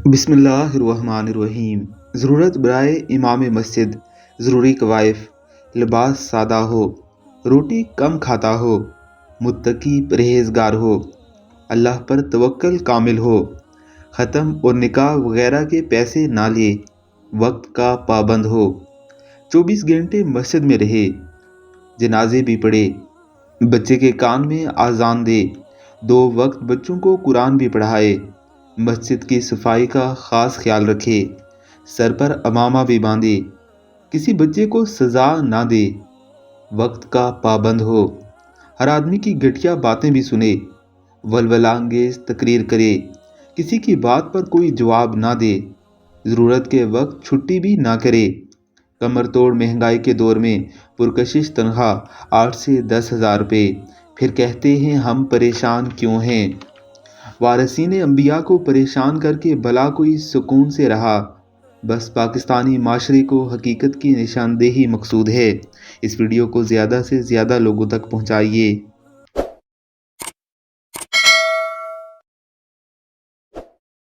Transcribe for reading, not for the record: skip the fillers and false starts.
بسم اللہ الرحمن الرحیم۔ ضرورت برائے امام مسجد، ضروری قوائف: لباس سادہ ہو، روٹی کم کھاتا ہو، متقی پرہیزگار ہو، اللہ پر توکل کامل ہو، ختم اور نکاح وغیرہ کے پیسے نہ لے، وقت کا پابند ہو، 24 گھنٹے مسجد میں رہے، جنازے بھی پڑھے، بچے کے کان میں اذان دے، 2 وقت بچوں کو قرآن بھی پڑھائے، مسجد کی صفائی کا خاص خیال رکھے، سر پر عمامہ بھی باندھے، کسی بچے کو سزا نہ دے، وقت کا پابند ہو، ہر آدمی کی گھٹیا باتیں بھی سنے، ولولہ انگیز تقریر کرے، کسی کی بات پر کوئی جواب نہ دے، ضرورت کے وقت چھٹی بھی نہ کرے، کمر توڑ مہنگائی کے دور میں پرکشش تنخواہ 8 سے 10,000 روپے، پھر کہتے ہیں ہم پریشان کیوں ہیں۔ وارثین انبیاء کو پریشان کر کے بھلا کوئی سکون سے رہا؟ بس پاکستانی معاشرے کو حقیقت کی نشاندہی مقصود ہے۔ اس ویڈیو کو زیادہ سے زیادہ لوگوں تک پہنچائیے۔